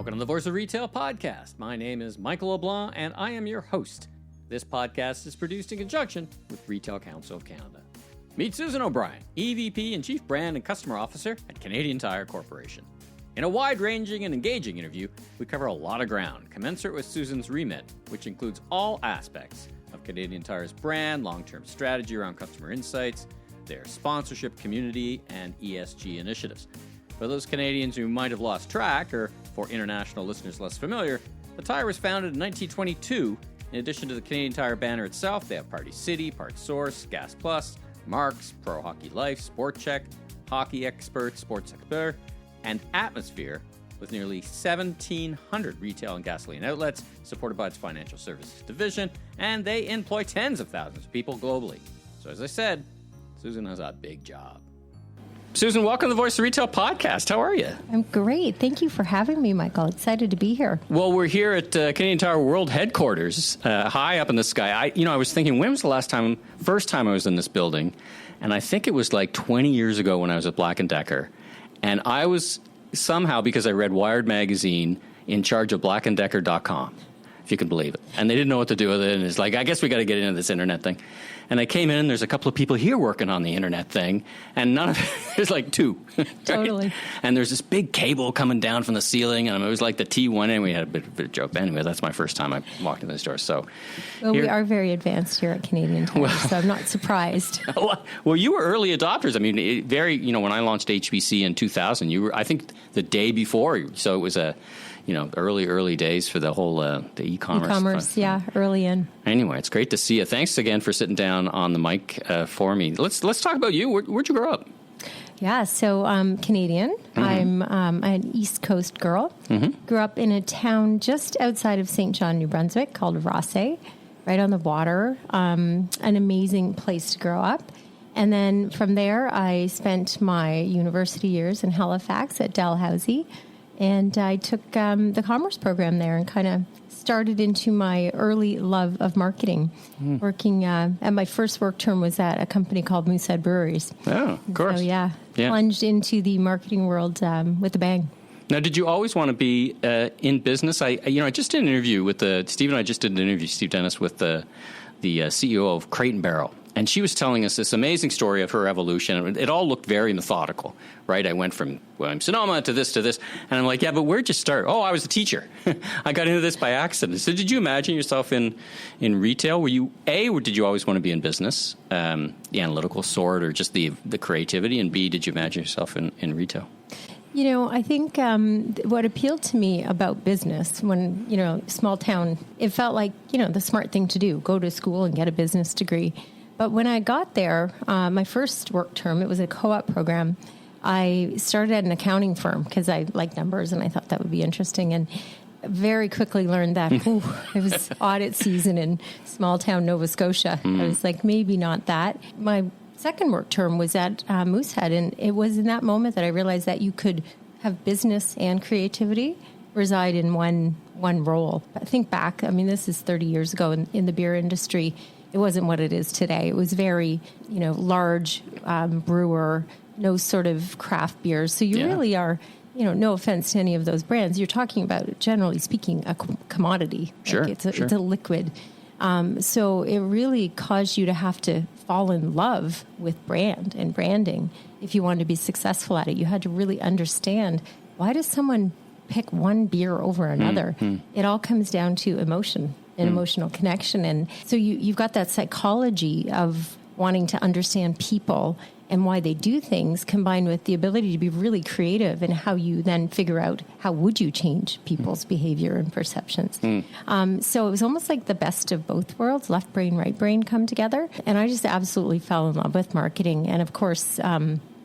Welcome to the Voice of Retail podcast. My name is Michael LeBlanc, and I am your host. This podcast is produced in conjunction with Retail Council of Canada. Meet Susan O'Brien, EVP and Chief Brand and Customer Officer at Canadian Tire Corporation. In a wide-ranging and engaging interview, we cover a lot of ground, commensurate with Susan's remit, which includes all aspects of Canadian Tire's brand, long-term strategy around customer insights, their sponsorship, community, and ESG initiatives. For those Canadians who might have lost track, or for international listeners less familiar, the Tire was founded in 1922. In addition to the Canadian Tire banner itself, they have Party City, PartSource, Gas Plus, Marks, Pro Hockey Life, SportChek, Hockey Expert, SportChek, and Atmosphere, with nearly 1,700 retail and gasoline outlets, supported by its financial services division, and they employ tens of thousands of people globally. So as I said, Susan has a big job. Susan, welcome to the Voice of Retail podcast. How are you? I'm great. Thank you for having me, Michael. Excited to be here. Well, we're here at Canadian Tire World Headquarters, high up in the sky. I was thinking, when was the first time I was in this building? And I think it was like 20 years ago when I was at Black & Decker. And I was somehow, because I read Wired magazine, in charge of blackanddecker.com, if you can believe it. And they didn't know what to do with it. And it's like, I guess we got to get into this internet thing. And I came in, there's a couple of people here working on the internet thing, and none of it, there's like two. Totally. Right? And there's this big cable coming down from the ceiling, and it was like the T1, and we had a bit of a joke. But anyway, that's my first time I walked into the store. So, well, we are very advanced here at Canadian Tire, so I'm not surprised. Well, you were early adopters. I mean, when I launched HBC in 2000, you were, I think, the day before, so it was early days for the whole the e-commerce. E-commerce, yeah, early in. Anyway, it's great to see you. Thanks again for sitting down on the mic for me. Let's talk about you. Where'd you grow up? Yeah, so I'm Canadian. Mm-hmm. I'm an East Coast girl. Mm-hmm. Grew up in a town just outside of St. John, New Brunswick, called Rosse, right on the water. An amazing place to grow up. And then from there, I spent my university years in Halifax at Dalhousie. And I took the commerce program there and kind of started into my early love of marketing, working, and my first work term was at a company called Moosehead Breweries. Oh, of course. So, plunged into the marketing world with a bang. Now, did you always want to be in business? I just did an interview with Steve Dennis, with the CEO of Crate & Barrel. And she was telling us this amazing story of her evolution. It all looked very methodical, right? I went from Williams-Sonoma to this. And I'm like, yeah, but where'd you start? Oh, I was a teacher. I got into this by accident. So did you imagine yourself in retail? Were you, or did you always want to be in business, the analytical sort, or just the creativity? And B, did you imagine yourself in retail? I think what appealed to me about business when, small town, it felt like, the smart thing to do, go to school and get a business degree. But when I got there, my first work term, it was a co-op program. I started at an accounting firm because I like numbers and I thought that would be interesting. And very quickly learned that it was audit season in small town Nova Scotia. I was like, maybe not that. My second work term was at Moosehead. And it was in that moment that I realized that you could have business and creativity reside in one role. But think back, this is 30 years ago in the beer industry. It wasn't what it is today. It was very, large brewer, no sort of craft beers. So you really are, no offense to any of those brands, you're talking about, generally speaking, a commodity. Sure, It's a liquid. So it really caused you to have to fall in love with brand and branding. If you wanted to be successful at it, you had to really understand, why does someone pick one beer over another? It all comes down to emotion. An emotional connection. And so you've got that psychology of wanting to understand people and why they do things, combined with the ability to be really creative in how you then figure out how would you change people's behavior and perceptions. So it was almost like the best of both worlds, left brain, right brain come together. And I just absolutely fell in love with marketing. And of course,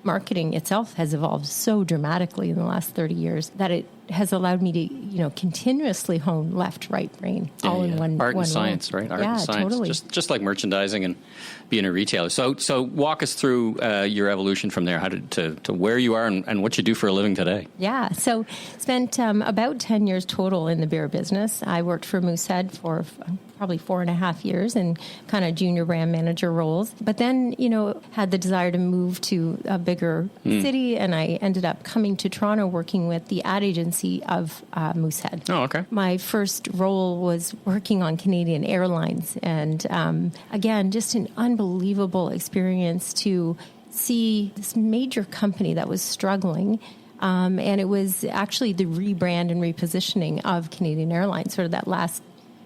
marketing itself has evolved so dramatically in the last 30 years that it has allowed me to, continuously hone left, right brain all in one art and one science, role. right? Art and science, totally. Just like merchandising and being a retailer. So walk us through your evolution from there, to where you are and what you do for a living today. Yeah, so spent about 10 years total in the beer business. I worked for Moosehead for probably 4.5 years in kind of junior brand manager roles. But then, had the desire to move to a bigger city, and I ended up coming to Toronto working with the ad agency agency of Moosehead. Oh, okay. My first role was working on Canadian Airlines. And again, just an unbelievable experience to see this major company that was struggling. And it was actually the rebrand and repositioning of Canadian Airlines, sort of that last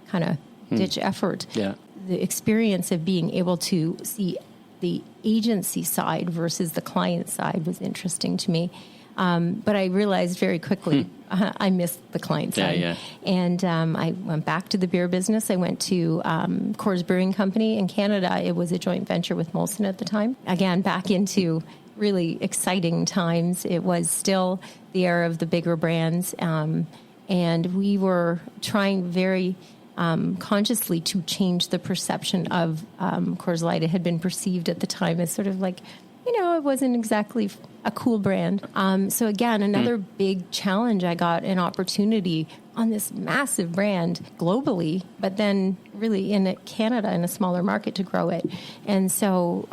kind of ditch effort. Yeah. The experience of being able to see the agency side versus the client side was interesting to me. But I realized very quickly I missed the client side. Yeah. And I went back to the beer business. I went to Coors Brewing Company in Canada. It was a joint venture with Molson at the time. Again, back into really exciting times. It was still the era of the bigger brands. And we were trying very consciously to change the perception of Coors Light. It had been perceived at the time as sort of like, it wasn't exactly a cool brand. So again, another big challenge. I got an opportunity on this massive brand globally, but then really in Canada, in a smaller market, to grow it. And so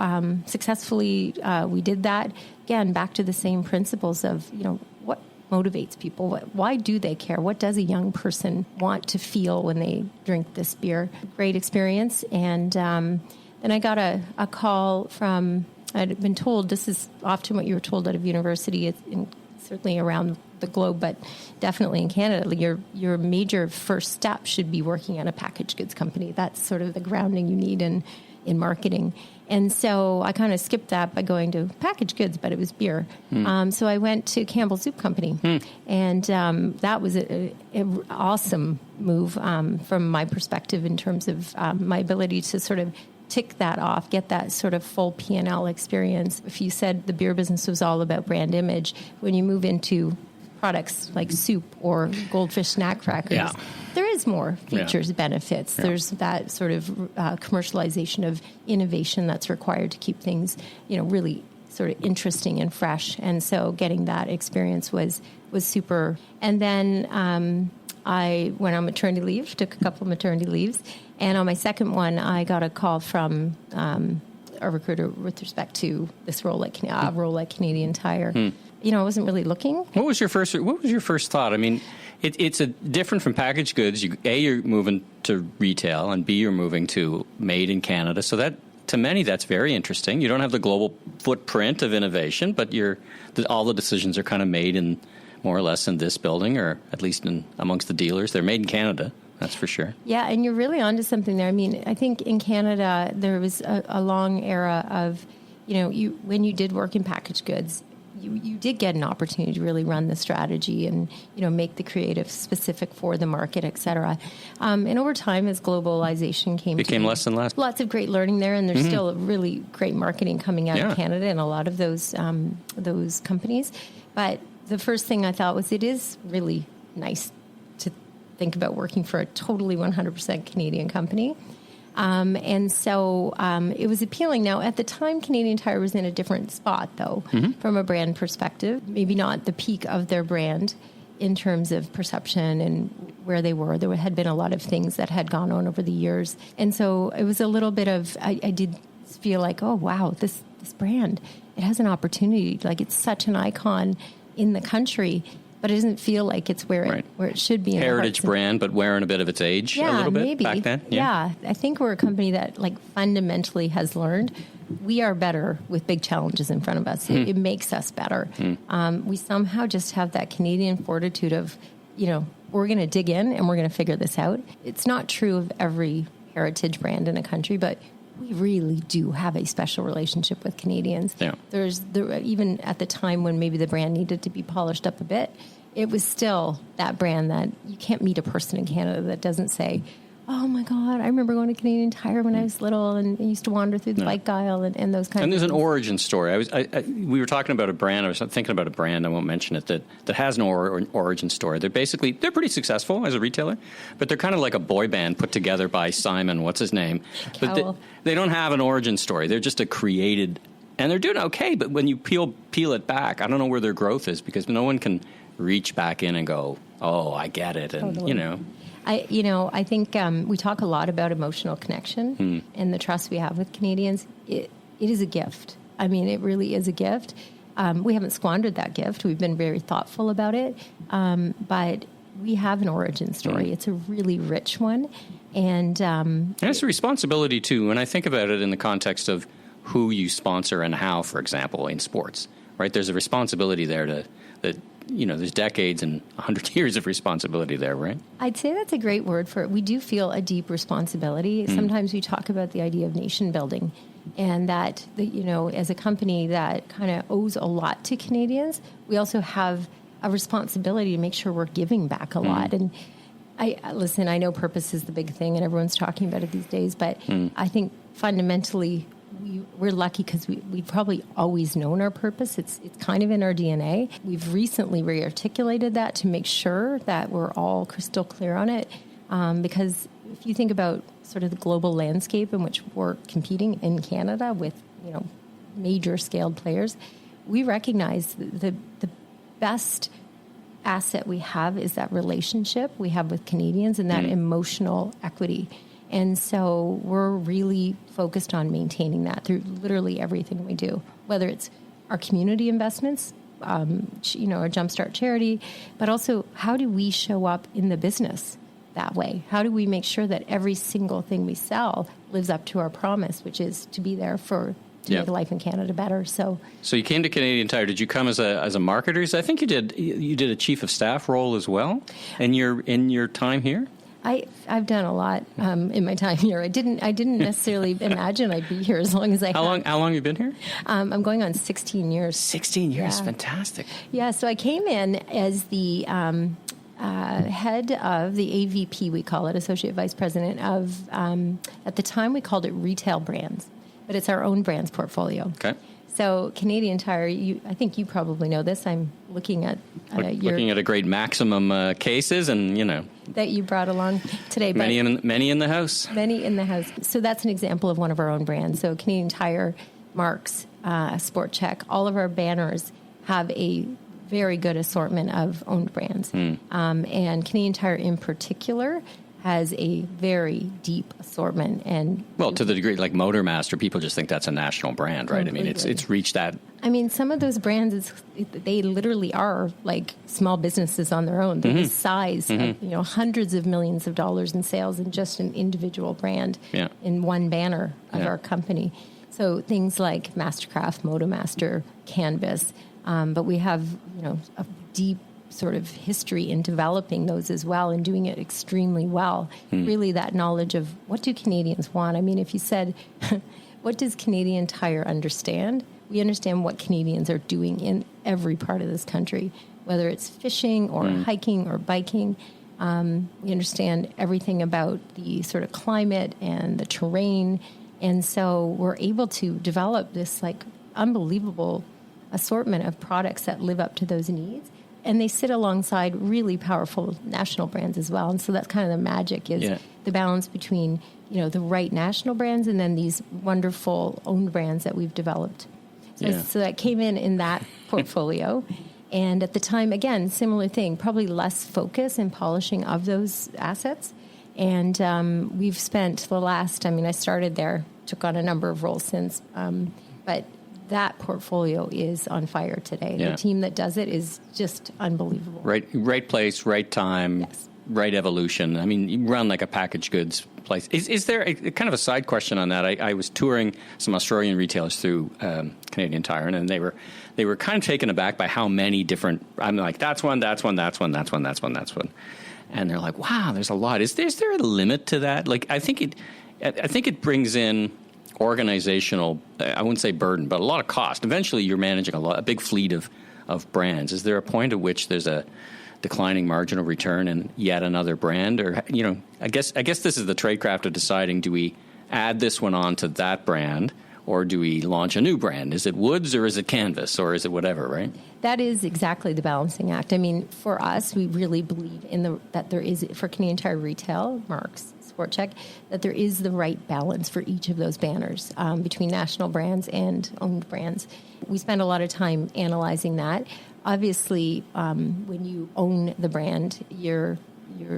successfully we did that. Again, back to the same principles of, what motivates people? Why do they care? What does a young person want to feel when they drink this beer? Great experience. And then I got a call from... I'd been told, this is often what you were told out of university, certainly around the globe, but definitely in Canada, your major first step should be working at a packaged goods company. That's sort of the grounding you need in marketing. And so I kind of skipped that by going to packaged goods, but it was beer. So I went to Campbell Soup Company, and that was an awesome move from my perspective in terms of my ability to sort of tick that off, get that sort of full P&L experience. If you said the beer business was all about brand image, when you move into products like soup or Goldfish snack crackers, there is more features, benefits. There's that sort of commercialization of innovation that's required to keep things, really sort of interesting and fresh. And so getting that experience was super. And then I went on maternity leave, took a couple of maternity leaves. And on my second one, I got a call from a recruiter with respect to this role at Canadian Tire. I wasn't really looking. What was your first thought? I mean, it's different from packaged goods. You're moving to retail, and B, you're moving to made in Canada. So that, to many, that's very interesting. You don't have the global footprint of innovation, but all the decisions are kind of made in more or less in this building, or at least amongst the dealers. They're made in Canada. That's for sure. Yeah, and you're really onto something there. I mean, I think in Canada there was a long era of, when you did work in packaged goods, you did get an opportunity to really run the strategy and, make the creative specific for the market, et cetera. And over time, as globalization became less and less. Lots of great learning there, and there's still really great marketing coming out of Canada and a lot of those companies. But the first thing I thought was it is really nice to think about working for a totally 100% Canadian company. And so it was appealing. Now, at the time, Canadian Tire was in a different spot, though, from a brand perspective. Maybe not the peak of their brand in terms of perception and where they were. There had been a lot of things that had gone on over the years. And so it was a little bit of, I did feel like, oh, wow, this brand, it has an opportunity. Like, it's such an icon in the country, but it doesn't feel like it's where it should be. Heritage brand, but wearing a bit of its age a little bit maybe. Back then. Yeah, I think we're a company that fundamentally has learned we are better with big challenges in front of us. It makes us better. We somehow just have that Canadian fortitude of, we're going to dig in and we're going to figure this out. It's not true of every heritage brand in a country, but we really do have a special relationship with Canadians. Yeah. Even at the time when maybe the brand needed to be polished up a bit, it was still that brand that you can't meet a person in Canada that doesn't say, oh my God, I remember going to Canadian Tire when I was little and I used to wander through the bike aisle and those kinds of things. And there's an origin story. We were talking about a brand. I was thinking about a brand, I won't mention it, that has an origin story. They're pretty successful as a retailer, but they're kind of like a boy band put together by Simon, what's his name? But they don't have an origin story. They're just a created, and they're doing okay, but when you peel it back, I don't know where their growth is because no one can reach back in and go, oh, I get it. And, totally. I think we talk a lot about emotional connection and the trust we have with Canadians. It is a gift. I mean, it really is a gift. We haven't squandered that gift. We've been very thoughtful about it. But we have an origin story. It's a really rich one. And it's a responsibility, too, when I think about it in the context of who you sponsor and how, for example, in sports, right? There's a responsibility there there's decades and 100 years of responsibility there, right? I'd say that's a great word for it. We do feel a deep responsibility. Sometimes we talk about the idea of nation building, and that, as a company that kind of owes a lot to Canadians, we also have a responsibility to make sure we're giving back a lot. And I know purpose is the big thing, and everyone's talking about it these days, but I think fundamentally we're lucky because we've probably always known our purpose. It's kind of in our DNA. We've recently re-articulated that to make sure that we're all crystal clear on it, because if you think about sort of the global landscape in which we're competing in Canada with major scaled players, we recognize the best asset we have is that relationship we have with Canadians and that emotional equity. And so we're really focused on maintaining that through literally everything we do, whether it's our community investments, our Jumpstart charity, but also how do we show up in the business that way? How do we make sure that every single thing we sell lives up to our promise, which is to be there to make life in Canada better? So you came to Canadian Tire. Did you come as a marketer? I think you did a chief of staff role as well in your time here. I've done a lot in my time here. I didn't necessarily imagine I'd be here as long as I have. How long have you been here? I'm going on 16 years. 16 years, fantastic. Yeah, so I came in as the head of the EVP, we call it, Associate Vice President of, at the time we called it retail brands, but it's our own brands portfolio. Okay. So Canadian Tire, I think you probably know this. I'm looking at looking at a great Maximum cases, and that you brought along today. Many in the house. Many in the house. So that's an example of one of our own brands. So Canadian Tire, Marks, SportChek, all of our banners have a very good assortment of owned brands, and Canadian Tire in particular has a very deep assortment. And to the degree like Motormaster, people just think that's a national brand, right? Completely. I mean, it's reached that. I mean, some of those brands, they literally are like small businesses on their own. They're the size of hundreds of millions of dollars in sales in just an individual brand in one banner of our company. So things like Mastercraft, Motormaster, Canvas, but we have a deep sort of history in developing those as well and doing it extremely well. Really that knowledge of what do Canadians want? I mean, if you said, what does Canadian Tire understand? We understand what Canadians are doing in every part of this country, whether it's fishing or hiking or biking. We understand everything about the sort of climate and the terrain. And so we're able to develop this like unbelievable assortment of products that live up to those needs. And they sit alongside really powerful national brands as well. And so that's kind of the magic is the balance between, the right national brands and then these wonderful owned brands that we've developed. So that came in that portfolio. And at the time, again, similar thing, probably less focus and polishing of those assets. And we've spent I started there, took on a number of roles since, but that portfolio is on fire today. The team that does it is just unbelievable. Right place, right time, right evolution. I mean, you run like a packaged goods place. Is there a kind of a side question on that? I was touring some Australian retailers through Canadian Tire, and they were kind of taken aback by how many different. I'm like, that's one. And they're like, wow, there's a lot. Is there a limit to that? Like, I think it brings in organizational, I wouldn't say burden, but a lot of cost. Eventually, you're managing a big fleet of brands. Is there a point at which there's a declining marginal return in yet another brand? Or, I guess this is the tradecraft of deciding, do we add this one on to that brand, or do we launch a new brand? Is it Woods or is it Canvas or is it whatever, right? That is exactly the balancing act. I mean, for us, we really believe that there is, for Canadian Tire Retail, Marks, SportChek, that there is the right balance for each of those banners between national brands and owned brands. We spend a lot of time analyzing that. Obviously, when you own the brand, your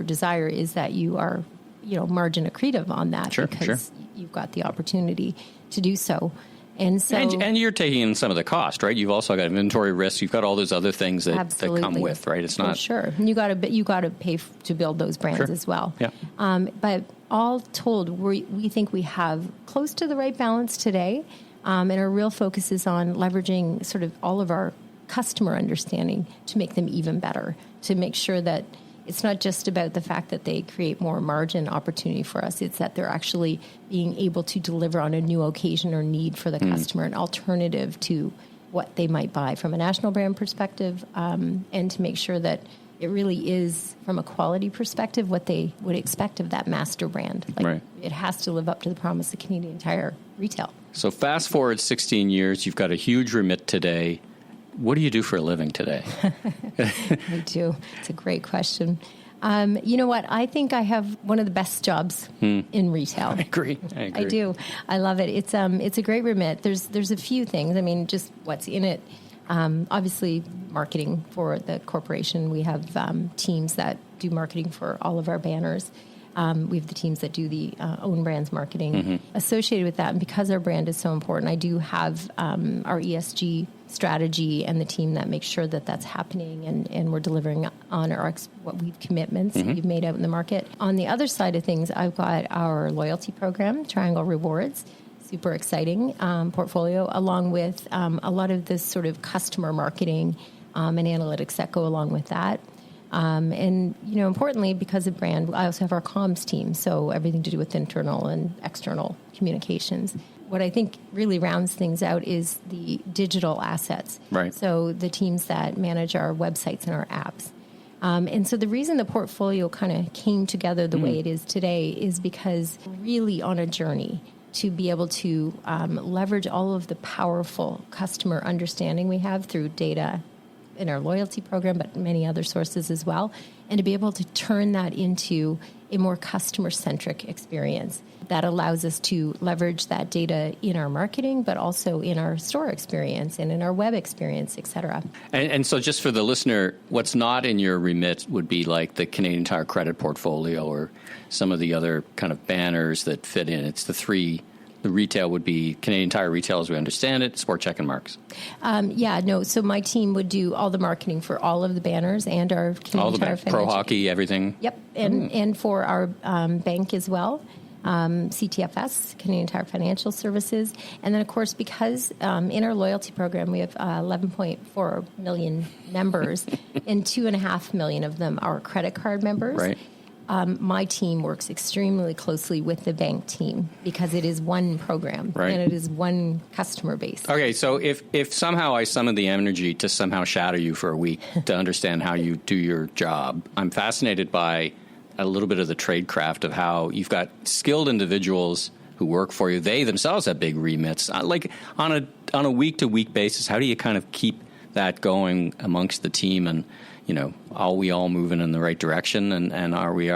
desire is that you are, margin accretive on that because you've got the opportunity to do so. And so, and you're taking in some of the cost, right? You've also got inventory risks. You've got all those other things that come with, right? It's not sure. And you got to pay to build those brands as well. Yeah. But all told, we think we have close to the right balance today, and our real focus is on leveraging sort of all of our customer understanding to make them even better, to make sure that it's not just about the fact that they create more margin opportunity for us. It's that they're actually being able to deliver on a new occasion or need for the customer, an alternative to what they might buy from a national brand perspective, and to make sure that it really is, from a quality perspective, what they would expect of that master brand. It has to live up to the promise of Canadian Tire Retail. So fast forward 16 years, you've got a huge remit today. What do you do for a living today? I do. It's a great question. You know what? I think I have one of the best jobs in retail. I agree. I do. I love it. It's a great remit. There's a few things. I mean, just what's in it. Obviously, marketing for the corporation. We have teams that do marketing for all of our banners. We have the teams that do the own brands marketing associated with that. And because our brand is so important, I do have our ESG strategy and the team that makes sure that that's happening and we're delivering on what we've commitments we've made out in the market. On the other side of things, I've got our loyalty program, Triangle Rewards, super exciting portfolio, along with a lot of this sort of customer marketing and analytics that go along with that. And, importantly, because of brand, I also have our comms team, so everything to do with internal and external communications. What I think really rounds things out is the digital assets. Right. So the teams that manage our websites and our apps. And so the reason the portfolio kind of came together the way it is today is because we're really on a journey to be able to leverage all of the powerful customer understanding we have through data in our loyalty program, but many other sources as well, and to be able to turn that into a more customer-centric experience that allows us to leverage that data in our marketing, but also in our store experience and in our web experience, et cetera. And so just for the listener, what's not in your remit would be like the Canadian Tire credit portfolio or some of the other kind of banners that fit in. It's the three. The retail would be Canadian Tire Retail, as we understand it, SportChek and Marks. So my team would do all the marketing for all of the banners and our Canadian Tire Pro Hockey, everything. Yep, and for our bank as well, CTFS, Canadian Tire Financial Services. And then, of course, because in our loyalty program, we have 11.4 million members, and 2.5 million of them are credit card members. Right. My team works extremely closely with the bank team because it is one program and it is one customer base. Okay, so if somehow I summon the energy to somehow shadow you for a week to understand how you do your job, I'm fascinated by a little bit of the trade craft of how you've got skilled individuals who work for you. They themselves have big remits. Like on a week-to-week basis, how do you kind of keep that going amongst the team and are we all moving in the right direction and are we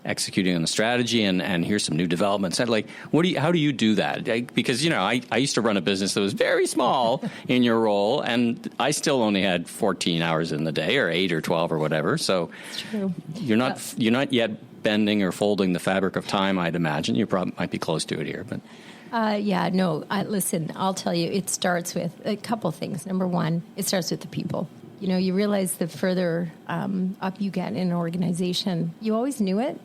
executing on the strategy and here's some new developments? And how do you do that? Because, I used to run a business that was very small in your role and I still only had 14 hours in the day or 8 or 12 or whatever. So it's true. You're not yet bending or folding the fabric of time, I'd imagine. You probably might be close to it here, but. Listen, I'll tell you, it starts with a couple things. Number one, it starts with the people. You realize the further up you get in an organization, you always knew it,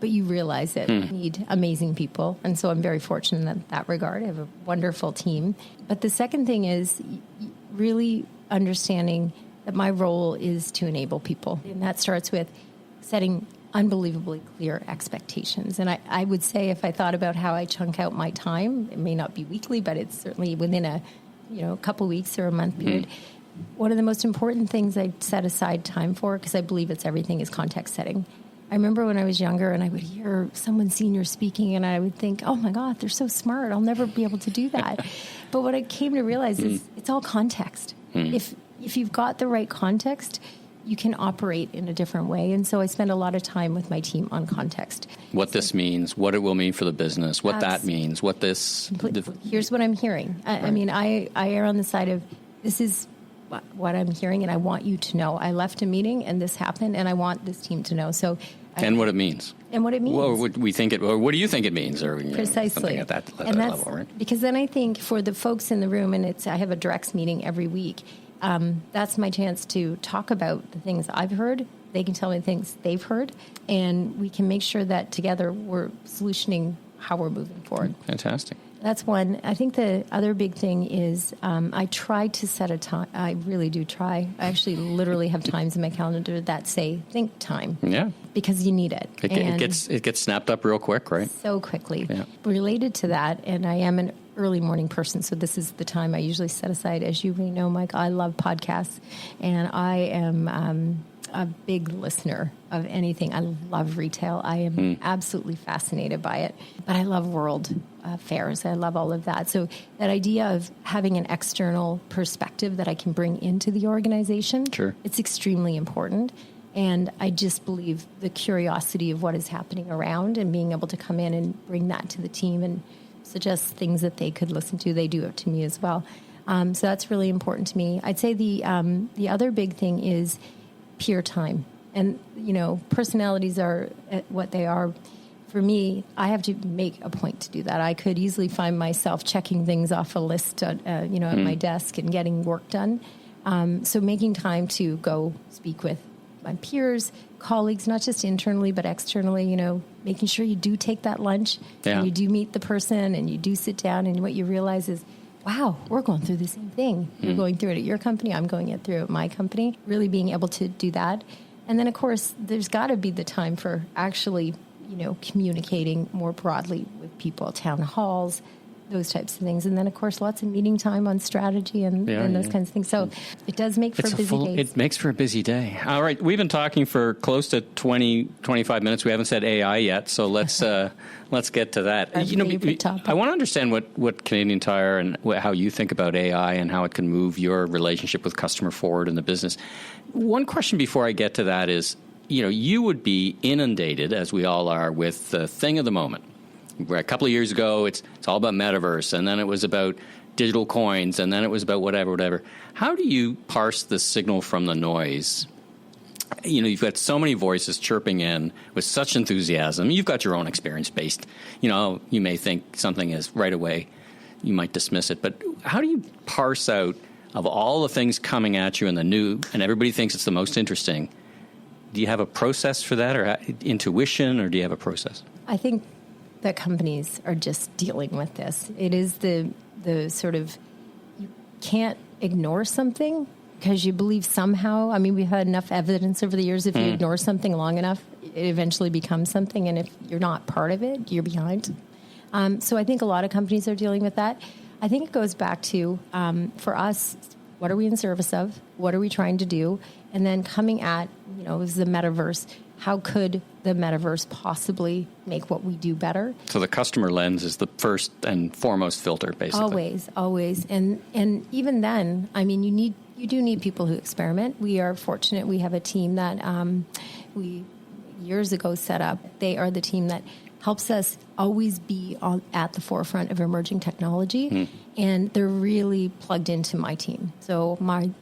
but you realize that you need amazing people. And so I'm very fortunate in that regard. I have a wonderful team. But the second thing is really understanding that my role is to enable people. And that starts with setting unbelievably clear expectations. And I would say if I thought about how I chunk out my time, it may not be weekly, but it's certainly within a couple weeks or a month period. One of the most important things I set aside time for, because I believe everything is context setting. I remember when I was younger and I would hear someone senior speaking and I would think, oh my God, they're so smart. I'll never be able to do that. But what I came to realize is it's all context. If you've got the right context, you can operate in a different way. And so I spend a lot of time with my team on context. What this means, what it will mean for the business, what that means, what this... Here's what I'm hearing. I mean, I err on the side of this is what I'm hearing, and I want you to know. I left a meeting, and this happened, and I want this team to know. So And what it means. And what it means. Well, what do you think it means? Or Precisely. Something at that level, right? Because then I think for the folks in the room, and I have a directs meeting every week, that's my chance to talk about the things I've heard. They can tell me things they've heard, and we can make sure that together we're solutioning how we're moving forward. Fantastic. That's one. I think the other big thing is I try to set a time. I really do try. I actually literally have times in my calendar that say think time. Yeah. Because you need it. It gets snapped up real quick, right? So quickly. Yeah. Related to that, and I am an early morning person, so this is the time I usually set aside. As you may know, Mike, I love podcasts, and I am a big listener of anything. I love retail. I am absolutely fascinated by it, but I love world affairs. I love all of that. So that idea of having an external perspective that I can bring into the organization, sure, it's extremely important. And I just believe the curiosity of what is happening around and being able to come in and bring that to the team and suggest things that they could listen to. They do it to me as well. So that's really important to me. I'd say the other big thing is peer time. And, personalities are what they are. For me, I have to make a point to do that. I could easily find myself checking things off a list, at my desk and getting work done. So making time to go speak with my peers, colleagues, not just internally, but externally, making sure you do take that lunch and you do meet the person and you do sit down, and what you realize is, wow, we're going through the same thing. You're going through it at your company. I'm going through it at my company. Really being able to do that. And then, of course, there's got to be the time for actually, communicating more broadly with people, town halls, those types of things. And then, of course, lots of meeting time on strategy and those kinds of things. So it does make for busy days. It makes for a busy day. All right. We've been talking for close to 20, 25 minutes. We haven't said AI yet. So let's get to that. I want to understand what Canadian Tire and how you think about AI and how it can move your relationship with customer forward in the business. One question before I get to that is, you would be inundated, as we all are, with the thing of the moment. A couple of years ago, it's all about metaverse, and then it was about digital coins, and then it was about whatever. How do you parse the signal from the noise? You've got so many voices chirping in with such enthusiasm. You've got your own experience based. You may think something is right away, you might dismiss it, but how do you parse out of all the things coming at you and the new, and everybody thinks it's the most interesting? Do you have a process for that, or intuition, or do you have a process? I think that companies are just dealing with this. It is the sort of, you can't ignore something because you believe somehow. I mean, we've had enough evidence over the years. If you ignore something long enough, it eventually becomes something. And if you're not part of it, you're behind. So I think a lot of companies are dealing with that. I think it goes back to, for us, what are we in service of? What are we trying to do? And then coming at, is the metaverse. How could the metaverse possibly make what we do better? So the customer lens is the first and foremost filter, basically. Always. And even then, I mean, you do need people who experiment. We are fortunate. We have a team that we years ago set up. They are the team that helps us always be at the forefront of emerging technology. And they're really plugged into my team. So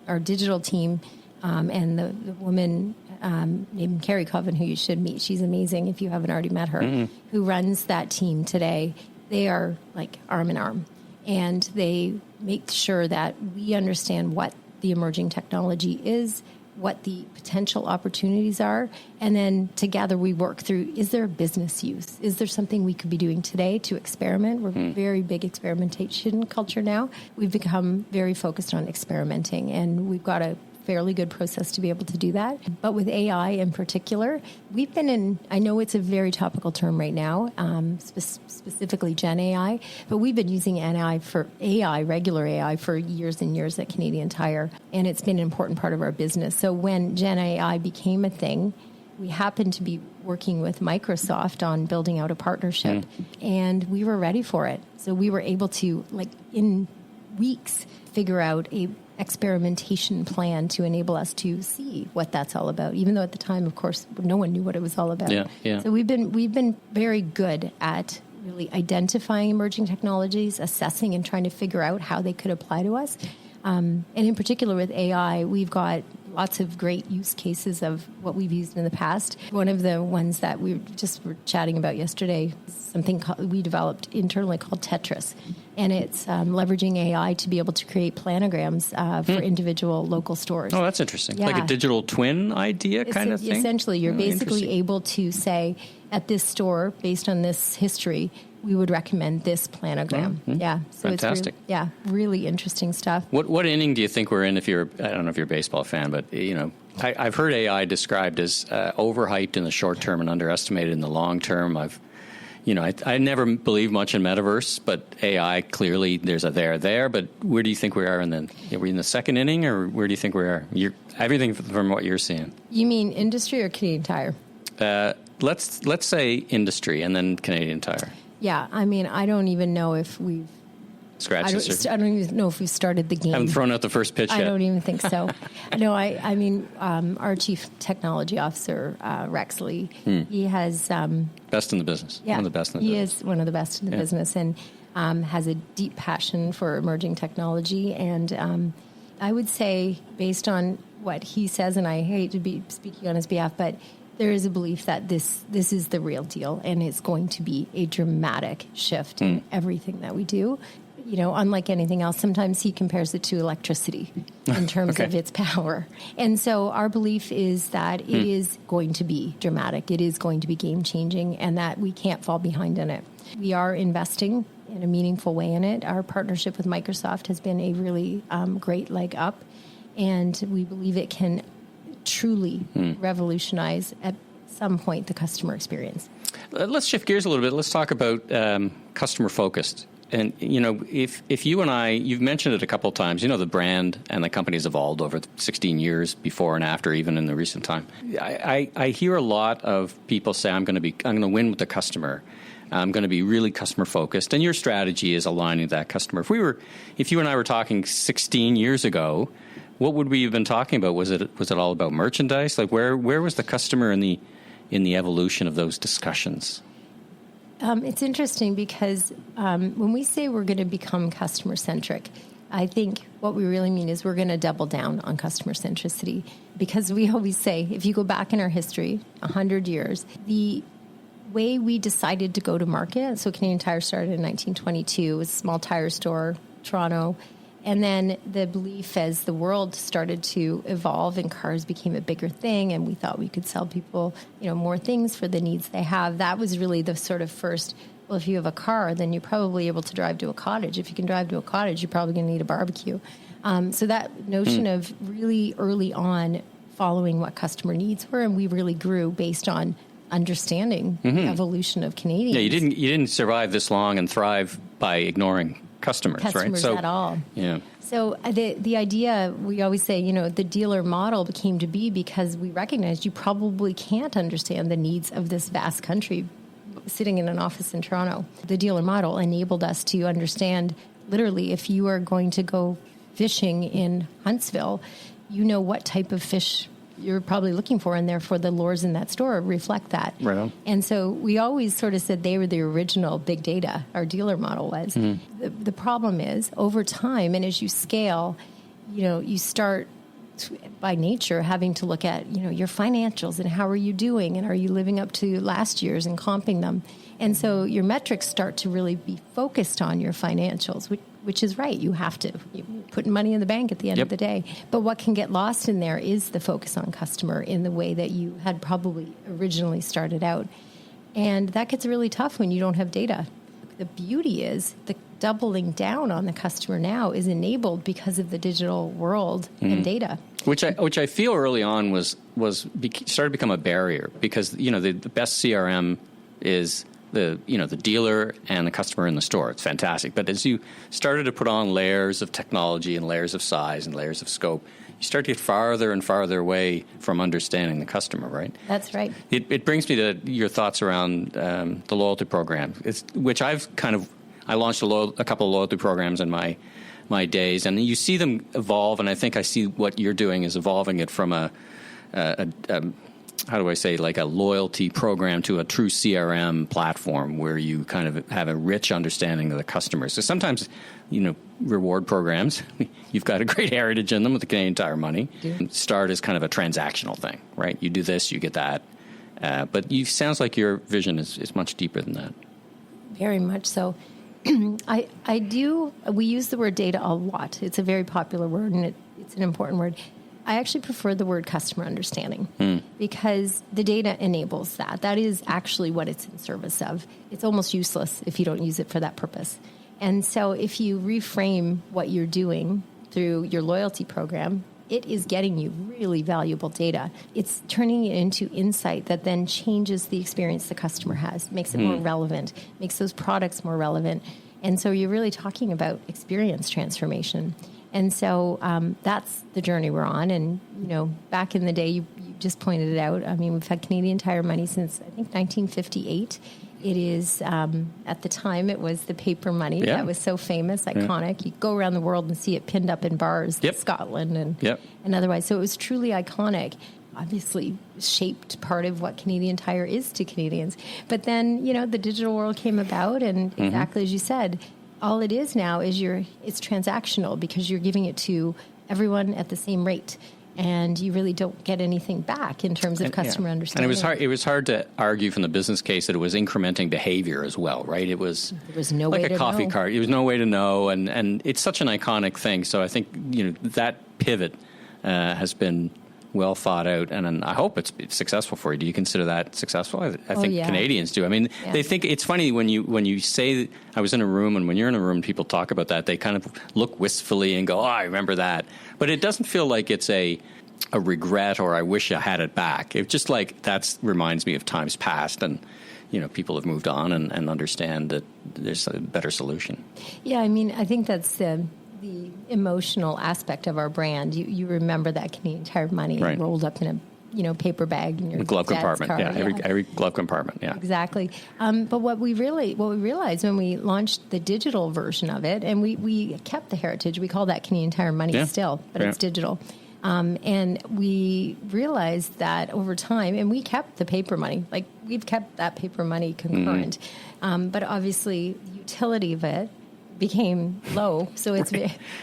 our digital team and the woman named Carrie Coven, who you should meet. She's amazing if you haven't already met her, who runs that team today. They are like arm in arm, and they make sure that we understand what the emerging technology is, what the potential opportunities are, and then together we work through, is there a business use? Is there something we could be doing today to experiment? We're very big experimentation culture now. We've become very focused on experimenting, and we've got a fairly good process to be able to do that. But with AI in particular, we've been in, I know it's a very topical term right now, specifically Gen AI, but we've been using regular AI for years and years at Canadian Tire, and it's been an important part of our business. So when Gen AI became a thing, we happened to be working with Microsoft on building out a partnership, and we were ready for it. So we were able to, in weeks, figure out a experimentation plan to enable us to see what that's all about, even though at the time, of course, no one knew what it was all about. So we've been very good at really identifying emerging technologies, assessing and trying to figure out how they could apply to us. And in particular with AI, we've got lots of great use cases of what we've used in the past. One of the ones that we just were chatting about yesterday, we developed internally called Tetris. And it's leveraging AI to be able to create planograms for individual local stores. Oh, that's interesting. Yeah. Like a digital twin idea kind of thing? Essentially, you're basically able to say, at this store, based on this history, we would recommend this planogram. Yeah. So fantastic. It's really interesting stuff. What inning do you think we're in I don't know if you're a baseball fan, but, I've heard AI described as overhyped in the short term and underestimated in the long term. I never believed much in metaverse, but AI, clearly there's a there, but where do you think we are are we in the second inning, or where do you think we are? Everything from what you're seeing. You mean industry or Canadian Tire? Let's say industry and then Canadian Tire. Yeah, I mean, I don't even know if we've scratched the surface. I don't even know if we've started the game. Haven't thrown out the first pitch yet. I don't even think so. No, I mean, our chief technology officer, Rexley, he has... best in the business. Yeah, one of the best in the business. He is one of the best in the business, and has a deep passion for emerging technology. And I would say, based on what he says, and I hate to be speaking on his behalf, but there is a belief that this is the real deal, and it's going to be a dramatic shift in everything that we do. Unlike anything else, sometimes he compares it to electricity in terms of its power. And so our belief is that it is going to be dramatic. It is going to be game-changing, and that we can't fall behind in it. We are investing in a meaningful way in it. Our partnership with Microsoft has been a really great leg up, and we believe it can truly revolutionize at some point the customer experience. Let's shift gears a little bit. Let's talk about customer focused. And, if you and you've mentioned it a couple of times, the brand and the company has evolved over 16 years before and after, even in the recent time. I hear a lot of people say, I'm going to win with the customer. I'm going to be really customer focused. And your strategy is aligning that customer. If you and I were talking 16 years ago, what would we have been talking about? Was it all about merchandise? Like where was the customer in the evolution of those discussions? It's interesting because when we say we're going to become customer-centric, I think what we really mean is we're going to double down on customer centricity, because we always say, if you go back in our history, 100 years, the way we decided to go to market, so Canadian Tire started in 1922, it was a small tire store, Toronto, and then the belief as the world started to evolve and cars became a bigger thing, and we thought we could sell people, more things for the needs they have. That was really the sort of first, well, if you have a car, then you're probably able to drive to a cottage. If you can drive to a cottage, you're probably going to need a barbecue. So that notion of really early on following what customer needs were, and we really grew based on understanding the evolution of Canadians. Yeah, you didn't survive this long and thrive by ignoring customers, right? So, at all. Yeah. So the idea, we always say, the dealer model came to be because we recognized you probably can't understand the needs of this vast country sitting in an office in Toronto. The dealer model enabled us to understand, literally, if you are going to go fishing in Huntsville, what type of fish you're probably looking for, and therefore the lures in that store reflect that. Right on. And so we always sort of said they were the original big data, our dealer model was. The problem is, over time, and as you scale, you start by nature having to look at, your financials and how are you doing, and are you living up to last year's and comping them. And so your metrics start to really be focused on your financials, which is right. You have to. You're putting money in the bank at the end of the day. But what can get lost in there is the focus on customer in the way that you had probably originally started out. And that gets really tough when you don't have data. The beauty is the doubling down on the customer now is enabled because of the digital world and data. Which I feel early on started to become a barrier, because, the best CRM is the dealer and the customer in the store. It's fantastic. But as you started to put on layers of technology and layers of size and layers of scope, you start to get farther and farther away from understanding the customer, right? That's right. It brings me to your thoughts around the loyalty program, which I launched a couple of loyalty programs in my days, and you see them evolve, and I think I see what you're doing is evolving it from how do I say, like a loyalty program to a true CRM platform where you kind of have a rich understanding of the customers. So sometimes, reward programs, you've got a great heritage in them with the Canadian Tire money. Yeah. Start as kind of a transactional thing, right? You do this, you get that. But it sounds like your vision is much deeper than that. Very much so. We use the word data a lot. It's a very popular word, and it's an important word. I actually prefer the word customer understanding because the data enables that. That is actually what it's in service of. It's almost useless if you don't use it for that purpose. And so if you reframe what you're doing through your loyalty program, it is getting you really valuable data. It's turning it into insight that then changes the experience the customer has, makes it more relevant, makes those products more relevant. And so you're really talking about experience transformation. And so that's the journey we're on. And, back in the day, you just pointed it out. I mean, we've had Canadian Tire money since, I think, 1958. It is, at the time, it was the paper money that was so famous, iconic. Yeah. You go around the world and see it pinned up in bars in Scotland and otherwise. So it was truly iconic. Obviously shaped part of what Canadian Tire is to Canadians. But then, the digital world came about, and exactly as you said, all it is now is it's transactional because you're giving it to everyone at the same rate. And you really don't get anything back in terms of customer understanding. And it was hard to argue from the business case that it was incrementing behavior as well, right? There was no like way to a coffee know. cart. There was no way to know, and it's such an iconic thing. So I think that pivot has been well thought out, and I hope it's successful for you. Do you consider that successful? I think Canadians do. I mean, they think it's funny when you say I was in a room, and when you're in a room, people talk about that. They kind of look wistfully and go, "Oh, I remember that," but it doesn't feel like it's a regret or I wish I had it back. It's just like that reminds me of times past, and people have moved on and understand that there's a better solution. Yeah, I mean, I think that's the emotional aspect of our brand. You remember that Canadian Tire money rolled up in a paper bag in your glove compartment. Car. Every glove compartment. Yeah, exactly. But what we realized when we launched the digital version of it, and we kept the heritage. We call that Canadian Tire money still, but it's digital. And we realized that over time, and we kept the paper money, like we've kept that paper money concurrent, but obviously the utility of it became low. So it's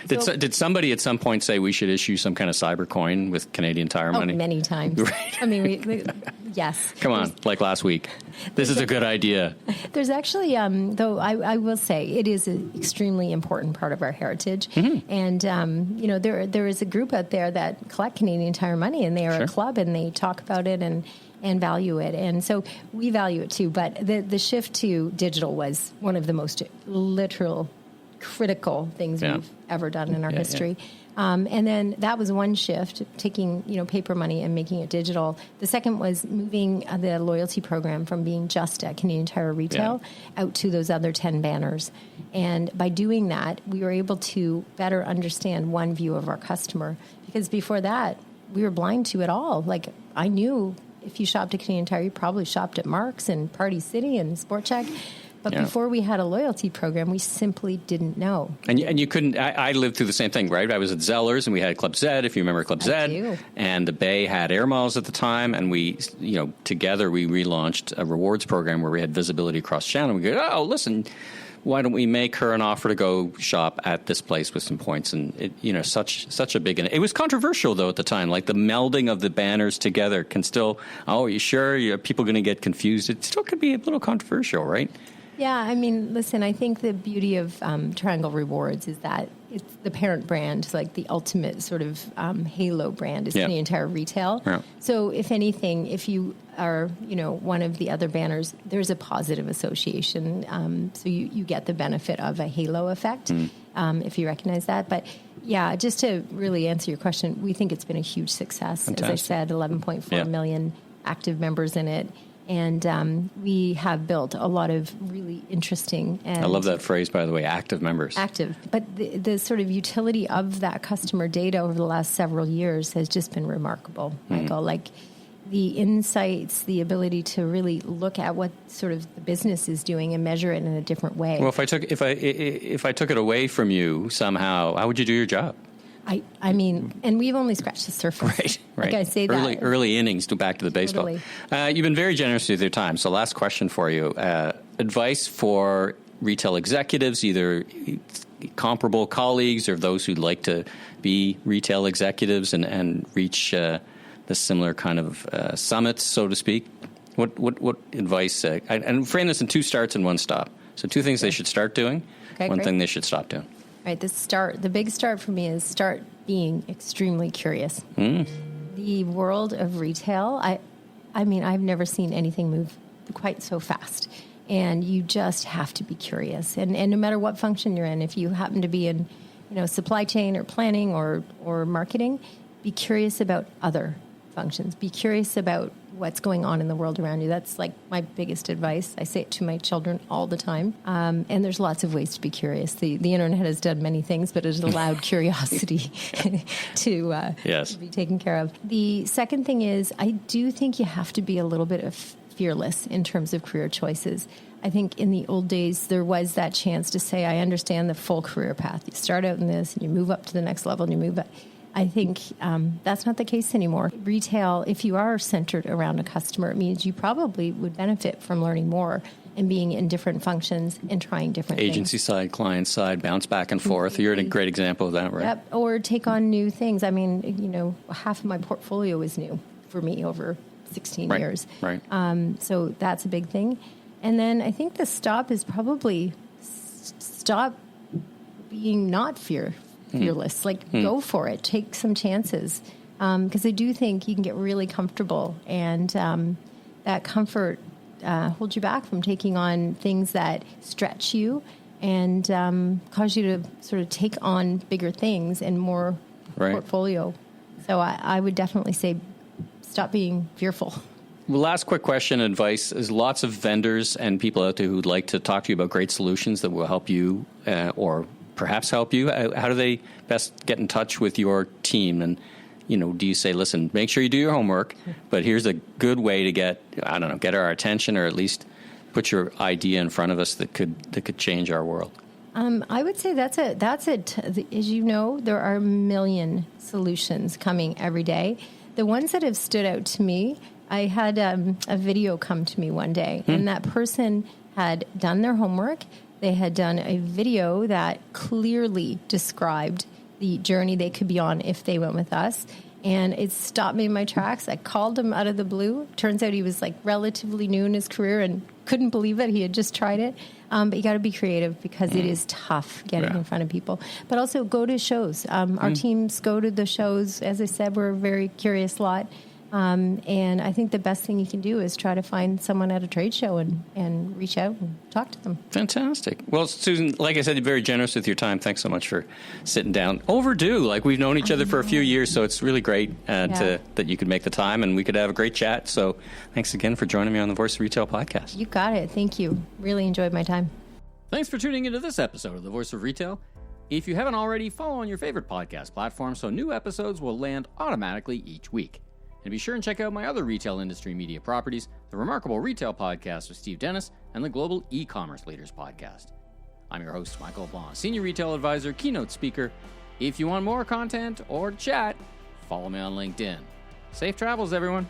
did somebody at some point say we should issue some kind of cyber coin with Canadian Tire money? Many times. Right. I mean, we yes. Come on, like last week. This is a good idea. There's actually, though I will say, it is an extremely important part of our heritage. And there is a group out there that collect Canadian Tire money, and they are a club, and they talk about it and value it. And so we value it too. But the shift to digital was one of the most literal, critical things we've ever done in our history. And then that was one shift, taking paper money and making it digital. The second was moving the loyalty program from being just at Canadian Tire Retail out to those other 10 banners. And by doing that, we were able to better understand one view of our customer. Because before that, we were blind to it all. Like, I knew if you shopped at Canadian Tire, you probably shopped at Mark's and Party City and SportChek. But before we had a loyalty program, we simply didn't know. And you couldn't. I lived through the same thing, right? I was at Zellers, and we had Club Z, if you remember Club Z. And the Bay had Air Miles at the time, and we, together we relaunched a rewards program where we had visibility across channel. We go, oh, listen, why don't we make her an offer to go shop at this place with some points? And it, such a big. It was controversial though at the time, like the melding of the banners together can still. Oh, are you sure? Are people going to get confused? It still could be a little controversial, right? Yeah, I mean, listen, I think the beauty of Triangle Rewards is that it's the parent brand, like the ultimate sort of halo brand is Canadian Tire Retail. Yeah. So if anything, if you are, one of the other banners, there's a positive association. So you get the benefit of a halo effect, if you recognize that. But yeah, just to really answer your question, we think it's been a huge success. Fantastic. As I said, 11.4 million active members in it. And we have built a lot of really interesting. And I love that phrase, by the way, active members. Active. But the sort of utility of that customer data over the last several years has just been remarkable, Michael. Like the insights, the ability to really look at what sort of the business is doing and measure it in a different way. Well, if I took it away from you somehow, how would you do your job? I mean, and we've only scratched the surface. Right. Like I say early innings, to back to the baseball. Totally. You've been very generous with your time. So last question for you. Advice for retail executives, either comparable colleagues or those who'd like to be retail executives and reach the similar kind of summits, so to speak. What advice? And frame this in 2 starts and 1 stop. So 2 things they should start doing, one thing they should stop doing. Right. The big start for me is start being extremely curious. The world of retail, I mean, I've never seen anything move quite so fast. And you just have to be curious. And no matter what function you're in, if you happen to be in, supply chain or planning or marketing, be curious about other functions. Be curious about what's going on in the world around you. That's like my biggest advice. I say it to my children all the time. And there's lots of ways to be curious. The internet has done many things, but it has allowed curiosity to be taken care of. The second thing is, I do think you have to be a little bit of fearless in terms of career choices. I think in the old days, there was that chance to say, I understand the full career path. You start out in this and you move up to the next level and you move up. I think that's not the case anymore. Retail, if you are centered around a customer, it means you probably would benefit from learning more and being in different functions and trying different Agency things. side, client side, bounce back and forth. You're a great example of that, right? Yep. Or take on new things. I mean, half of my portfolio is new for me over 16 years. Right. So that's a big thing. And then I think the stop is probably stop being not fearless. Go for it. Take some chances. Because I do think you can get really comfortable, and that comfort holds you back from taking on things that stretch you and cause you to sort of take on bigger things and more portfolio. So I would definitely say stop being fearful. Well, last quick question, advice. There's lots of vendors and people out there who'd like to talk to you about great solutions that will help you or perhaps help you. How do they best get in touch with your team? And, do you say, listen, make sure you do your homework, but here's a good way to get our attention, or at least put your idea in front of us that could change our world? I would say that's it. As you know, there are a million solutions coming every day. The ones that have stood out to me, I had a video come to me one day, and that person had done their homework. They had done a video that clearly described the journey they could be on if they went with us. And it stopped me in my tracks. I called him out of the blue. Turns out he was relatively new in his career and couldn't believe it. He had just tried it. But you got to be creative because it is tough getting in front of people. But also go to shows. Our teams go to the shows. As I said, we're a very curious lot. And I think the best thing you can do is try to find someone at a trade show and reach out and talk to them. Fantastic. Well, Susan, like I said, you're very generous with your time. Thanks so much for sitting down. Overdue. We've known each other for a few years, so it's really great that you could make the time and we could have a great chat. So thanks again for joining me on the Voice of Retail podcast. You got it. Thank you. Really enjoyed my time. Thanks for tuning into this episode of the Voice of Retail. If you haven't already, follow on your favorite podcast platform so new episodes will land automatically each week. And be sure and check out my other retail industry media properties, the Remarkable Retail Podcast with Steve Dennis and the Global E-Commerce Leaders Podcast. I'm your host, Michael Blanc, Senior Retail Advisor, Keynote Speaker. If you want more content or chat, follow me on LinkedIn. Safe travels, everyone.